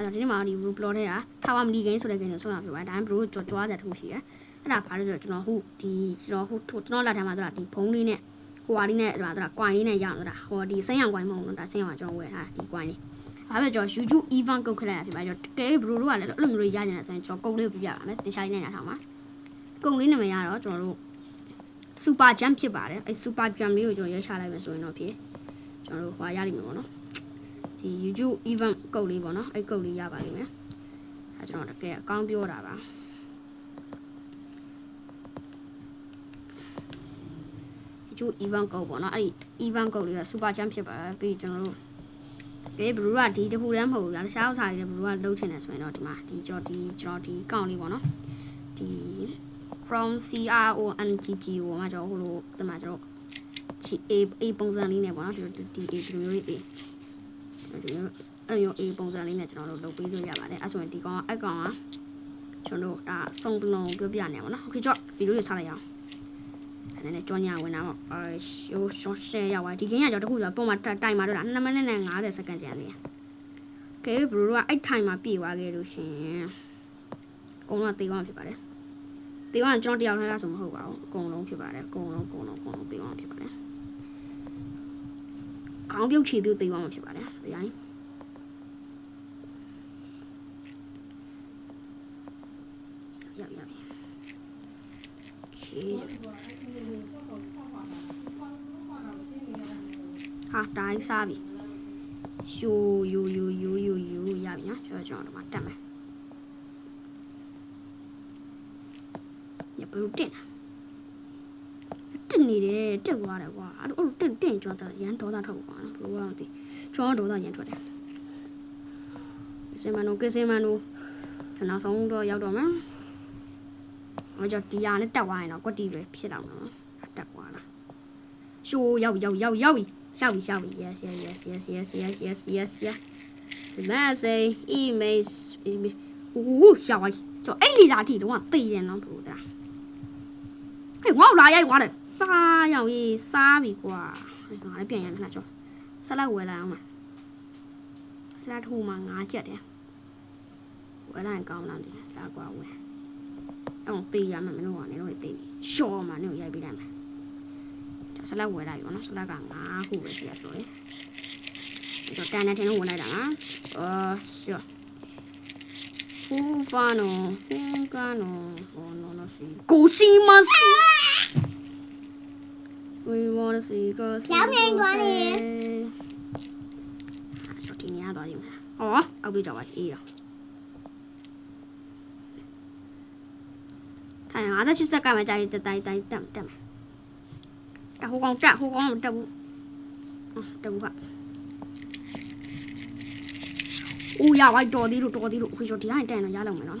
အဲ့တော့ဒီနေ့မှာဒီ blog ထဲကထားဝမလီဂိမ်းဆိုတဲ့ဂိမ်းကိုဆုံးအောင်ပြပါဒါမှမဟုတ်ကြောတဲ့တစ်ခုရှိတယ်အဲ့ဒါဘာလို့ဆိုတော့ကျွန်တော်လက်ထဲမှာဆိုတာဒီဖုန်းလေးနဲ့ဟိုဟာလေးနဲ့ဆိုတာကွိုင်းလေးနဲ့ရအောင်ဆိုတာဟိုဒီစိမ်းရောင်ကွိုင်းမဟုတ်ဘူးနော်ဒါစိမ်းရောင်ကျွန်တော်ဝယ်ထားဒီကွိုင်းလေးဘာဖြစ်ကျွန်တော် YouTube event ကုတ်ခလိုက်ရဖြစ်ပါကျွန်တော်တကယ်ဘရိုတို့ကလည်းအဲ့လိုမျိုးတွေရနေတယ်ဆိုရင်ကျွန်တော်ကုတ်လေးကိုပြပြပါမယ်တခြားလေးနဲ့ရထားမှာကုတ်လေးနာမည်ရတော့ကျွန်တော်တို့ super jump ဖြစ်ပါတယ်အဲ့ super jump လေးကိုကျွန်တော်ရိုက်ချလိုက်မယ်ဆိုရင်တော့ဖြစ်ကျွန်တော်တို့ဟိုရလိမ့်မယ်ပေါ့နော်ဒီ YouTube event ကုတ်လေးပေါ့နော်အဲ့ကုတ်လေးရပါလိမ့်မယ်အဲ့ကျွန်တော်တကယ်အကောင်းပြောတာပါကျူ event ကုတ်ပေါ့နော်အဲ့ဒီ event ကုတ်လေးက super jump ဖြစ်ပါပြီးကျွန်တော်တို့ဘယ်ဘလူးကဒီတခုတည်းမဟုတ်ဘူးဗျာတခြားဥစ္စာတွေလည်းဘလူးကလုံးချင်တယ်ဆိုရင်တော့ဒီမှာဒီကျွန်တော်ဒီကောင့်လေးပေါ့နော်ဒီ from CRONGG ကိုမှကျွန်တော်ဟိုလိုဒီမှာကျွန်တော် A ပုံစံလေးနဲ့ပေါ့နော်ဒီမျိုးလေး A ဒီမျိုးအဲ့လို A ပုံစံလေးနဲ့ကျွန်တော်တို့လုပ်ပေးလို့ရပါတယ်အဲ့ဆိုရင်ဒီကောင်ကအကောင်ကကျွန်တော်တို့ဒါစုံလုံးပြောပြနေပါတော့โอเคကြော့ဗီဒီယိုလေးဆက်လိုက်အောင်အဲ့နဲ့ကြောညာဝင်တာပေါ့share ရောက်သွားဒီဂိမ်းကကြောင့်တခုဆိုပုံမှာတိုင်မှာတော့2မိနစ်နဲ့50စက္ကန့်ကျန်သေးတယ်ကဲဘရိုတို့ကအဲ့ထိုင်မှာပြည့်သွားခဲ့လို့ရှင်အကုန်လုံးသေသွားဖြစ်ပါတယ်သေသွားကျွန်တော်တယောက်ထဲကဆိုမဟုတ်ပါဘူးအကုန်လုံးဖြစ်ပါတယ်အကုန်လုံးသေသွားဖြစ်ပါတယ်ခေါင်းပြုတ်ချီပြုတ်သေသွားမှာဖြစ်ပါတယ်ဒီတိုင်းရโอเคဟာတိုင်းစားပြီရှူယူရပြီနော်ကျွန်တော်တို့မှာတက်မယ်ညဘလို့တင်နေတယ်တက်သွားတယ်ကွာအဲ့လိုတင်ကျွန်တော်ရန်ဒေါသထုတ်ကွာဘလို့တော့ဒီကျွန်တော်ဒေါသရန်ထွက်တယ်စင်မနိုကျွန်တော်ဆုံးတော့ရောက်တော့မှာ我叫底下那带完了，我底呗，皮到了，带完了。show 要下位 yes什么噻？email 下位，就哎你咋地的哇？对点了不的。哎，我哪呀我的啥样的啥味瓜？哎，我来变样看叫，啥来回来嘛？啥来土嘛？俺接的，回来搞那的，哪瓜回？အောင်တေးရမှာမလို့ကနေတော့တေးရှော့မှာနေရိုက်ပေးလိုက်မယ်ဒါဆလတ်ဝယ်လိုက်ရောနော်ဆလတ်က9ခုပဲရှိရဆိုတော့လေဒီတော့တန်တဲ့ထင်းလုံးဝယ်လိုက်တာနော်ရှော့ဖူဖာနိုဖူကနိုဟောနော်စီကိုစီမစီ we want to see ကိုစီကျောင်းနေသွားနေတော့ဒီနေရာသွားကြည့်မယ်ဟောအောက်ပြေးကြပါအေးတော့哎呀，那其实干嘛家里带嘛？然后光这不，这不看。哦呀，我着地路，会说地上带那家了没了？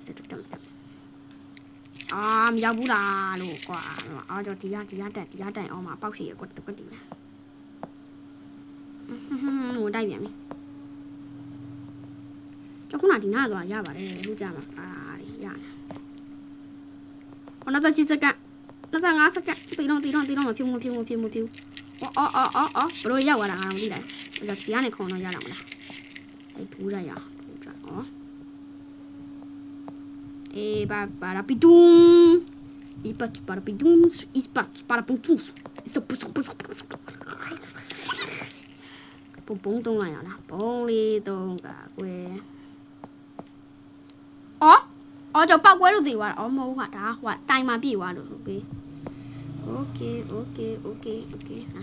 这。啊，咪要不啦路瓜，啊就地下带，哦嘛，包水也过地了。我带远没？这可哪地哪多呀吧？这路家嘛啊。我那再去这干，那再拿这干，对了嘛，飘，我不都要我了啊？我来，我这底下那空能要了没啦？哎，涂着哦。哎，把它比咚，把它比咚，把它蹦咚，蹦咚了呀啦，蹦里咚个鬼。哦，就包鬼都对哇，冇话打话带嘛比话咯 ，OK，啊，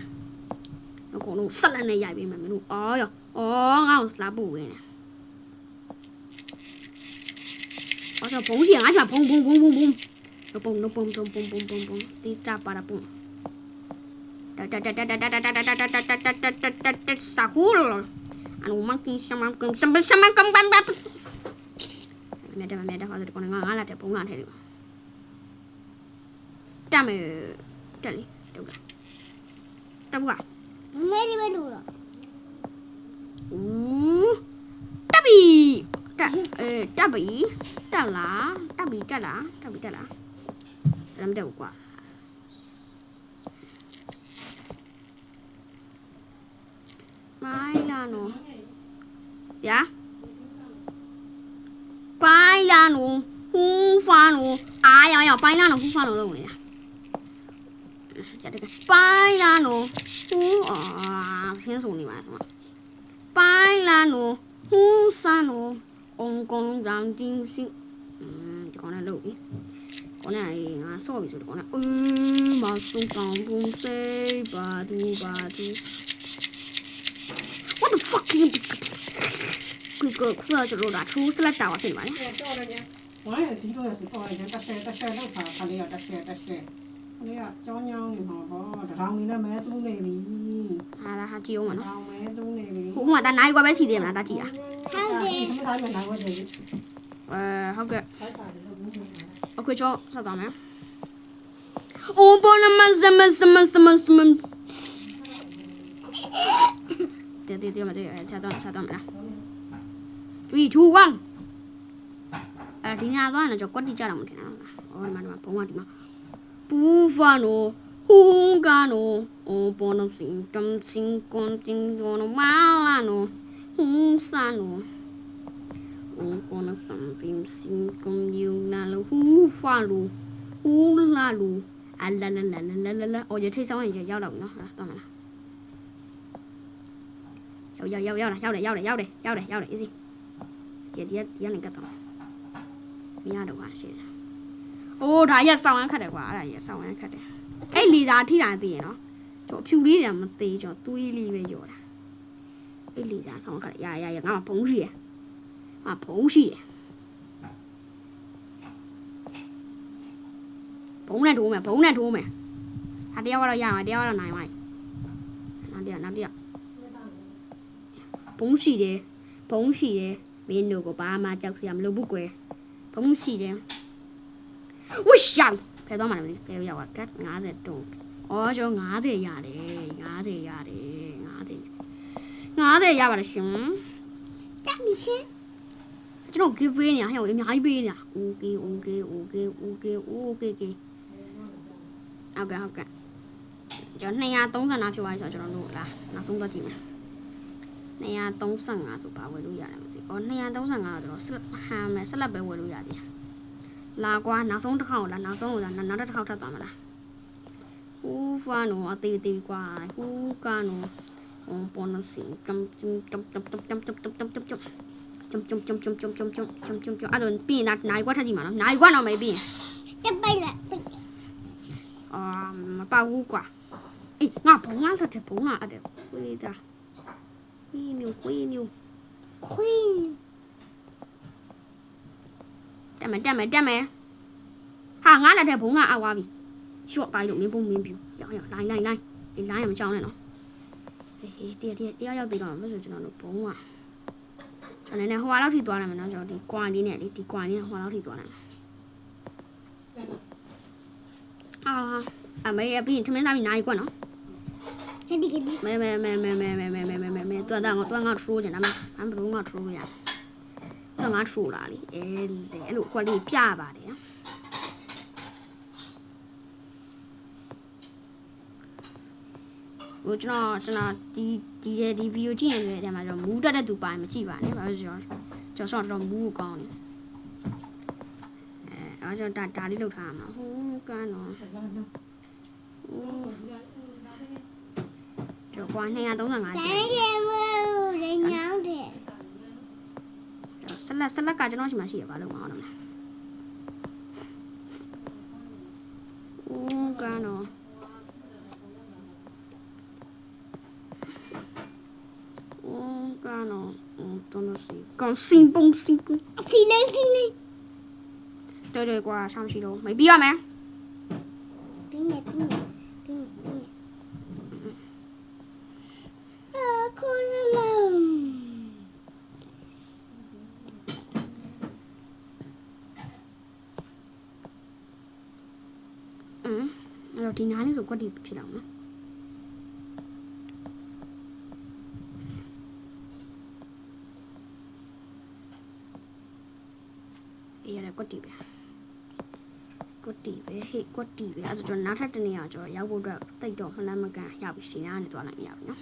我讲侬塞人嚟入邊咪咪咯，哦哟，我拿不回呢，我就蹦起，俺就蹦，都蹦，地扎巴拉蹦，傻乎了，俺我妈跟什么跟咩的，好像講我來的ပုံ眼睇了，但係這裡對不啦？對不啦？你這邊錄了？大比，大啦，咱們得過。買啦喏。ဗျာပိုင်းလာနိုဟူးဖာနိုအားရောက်ပိုင်းလာနိုဟူးဖာနိုလုပ်နေတာကြက်တကပိုင်းလာနိုဟူးရှင်းဆိုနေပါဆိုပိုင်းလာနိုဟူးဆာနိုအုံကုန်းကြောင်တင်းစီဒီကောင်နဲ့လုပ်ပြီကောင်နဲ့ငါဆော့ပြီဆိုဒီကောင်နဲ့မဆုံကောင်ပုံစေးဘာဒူ What the fuck is this? ကိုခုနကကျွန်တော်တို့true select တာပါဖြစ်နေပါလေတော်တယ်ညာဝိုင်းရစီတော့ရစီပေါ်ရင်တက်ရှယ်လောက်ထားခလေးရတက်ရှယ်ခလေးကကြောင်းကြောင်းနေမှာပေါ့တထောင်နေနဲ့မဲသူးနေပြီဟာကြည့်အောင်မနော်တောင်မဲသူးနေပြီဟိုမှာဒါနိုင်ကွာပဲချီသေးမလားဒါကြည့်တာဟုတ်တယ်ဒီစားမယ်နိုင်ဝဲတယ်ဟုတ်ကဲ့အခုကျော်ဆက်သွားမယ်အိုးပေါ်နမစမတေမတေဆက်သွားမယ်လား3 2 1ဒီညာသွားရင်တော့ကွက်တိကြတာမထင်ဘူးလားအော်ဒီမှာဘုံကဒီမှာပူဖာနိုဟူကနိုအိုပေါ်နစင်တမ်စင်ကွန်တင်ဂိုနိုမာလာနိုဟူဆာနိုအိုပေါ်နစံတင်စင်ကွန်ယူနာလိုဟူဖာလိုဟူလာလိုအလာအော်ရထိတ်ဆောင်ရင်ရောက်တော့ပြီနော်ဟာတော့မလားရောက်တယ် easy ဒီကနေကတ်တော့မရတော့ပါရှင်းအိုးဒါရက်ဆောင်းရမ်းခတ်တယ်ကွာအဲ့ဒါရက်ဆောင်းရမ်းခတ်တယ်အဲ့လီစာထိတာသိရင်နော်ကျွန်တော်ဖြူလေးတွေမသေးကျွန်တော်သွေးလေးပဲရောတာအဲ့လီစာဆောင်းခတ်ရငါမှဘုံရှိရဘုံနဲ့ထိုးမယ်ဟာတရားကတော့ရမှာတရားကတော့နိုင်ပါနောက်တရားဘုံရှိတယ်မင်းတို့ကဘာမှကြောက်စရာမလိုဘူးကွယ်ဘုံရှိတယ်ဝှရှာဖယ်သွားမှာလေဖယ်ရောက်တာကတ်50တုံးအော်ကျွန်တော်50ရတယ်50ရပါတယ်ရှင်တက်ပြီရှင်ကျွန်တော် give away နေရဟဲ့အများကြီးပေးနေတာ okay ဟုတ်ကဲ့ကျွန်တော်230နာဖြစ်သွားပြီဆိုတော့ကျွန်တော်တို့လာနောက်ဆုံးတော့ကြည့်မယ်235ဆိုပါဝယ်လို့ရတယ်မသိဘူး။235ဆိုတော့ဆက်လက်ပဲဝယ်လို့ရတယ်။လာကွာနောက်ဆုံးတစ်ခေါက်လားနောက်ဆုံးနောက်တစ်ခေါက်ထပ်သွားမလား။ဟူဖာနိုအသေးကွာဟူကာနိုပေါ်နစီကမ်အဲ့တော့ပြီးရင်နိုင်ကွာထပ်ကြည့်မှာနော်နိုင်ကွာတော့မယ်ပြီးရင်တက်ပိုက်လိုက်မပါဘူးကွာအေးငါဘုံလားတဲ့ဘုံလားအဲ့ဒါဝေးတာခွေးမျိုးတက်မယ်ဟာငါလက်ထဲဘုံကအောက်သွားပြီရှော့တိုင်းလို့မင်းပုံမင်းပြူရောက်လိုင်းဒီလိုင်းရမချောင်းနဲ့နော်ဟေးတရားရောက်ပြီးတော့မဆိုကျွန်တော်တို့ဘုံကကျွန်တော်လည်းဟိုလောက်ထိသွားနိုင်မယ်နော်ကျွန်တော်ဒီကွာလေးနဲ့လေဒီကွာလေးနဲ့ဟိုလောက်ထိသွားနိုင်အမေအပြင်ထမင်းစားပြီးနိုင်ကွက်နော်မဲတွန်းငါထိုးကြတယ်ဒါမှမဟုတ်ငါထိုးရတော့ငါထိုးလာလေအဲ့လိုခွက်လေးပြပါတယ်ဟိုကျွန်တော်ဒီဗီဒီယိုကြည့်ရင်လည်းဒီမှာကျွန်တော်မူးတက်တဲ့သူပါရင်မကြည့်ပါနဲ့ဘာလို့ကျွန်တော်ဆော့တော့မူးကိုကောင်းနေအဲ့ကျွန်တော်ဒါလေးလောက်ထားမှာဟိုးကန်းတော့ကျော်ကွာ235ကျန်တယ်ရင်းညောင်းတယ်ဆက်လက်ကကျွန်တော်ရှိမှရှိရပါလို့မအောင်တော့ကန်းတော့တော့စီကောင်စင်ပုံစီလေး对ကွာဆောင်းရှိတော့မေးပြီးရမယ်ပြီးမယ်ခုအဲ့တော့ဒီနားလေးဆိုကွက်တီဖြစ်အောင်နော်အေးရကွက်တီပဲအဲ့ဒါကျွန်တော်နောက်ထပ်တစ်နေ့အောင်ကျွန်တော်ရောက်ဖို့အတွက်တိတ်တော့မလန်းမကန်ရောက်ပြီရှင်နားကနေသွားလိုက်ရပြီနော်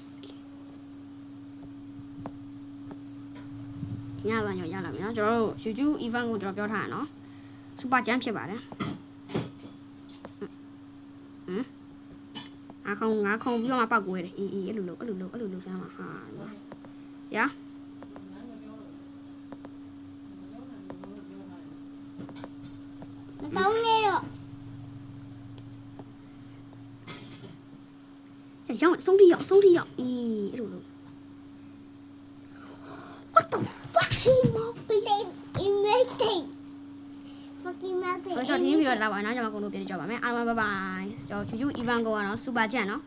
ဒီညပိုင်းတော့ရလာပြီနော်ကျွန်တော်တို့ YouTube event ကိုကျွန်တော်ပြောထားရနော် super jam ဖြစ်ပါတယ်ငါခုံပြီးတော့မှပောက်ကွဲတယ်အေးအဲ့လိုစမ်းပါဟာရ မတောင်းနဲ့တော့ ရောက်ဆုံးထိရောက်အေးအဲ့လို What the fuck he melting in melting fucking melting ဆိုတော့ဒီဗီဒီယိုလာပါနော်ကျွန်တော်ကုန်လို့ပြန်ကြပါမယ်အားလုံးဘိုင်ဘိုင်ကျွန်တော် YouTube event ကိုကတော့ super jam နော်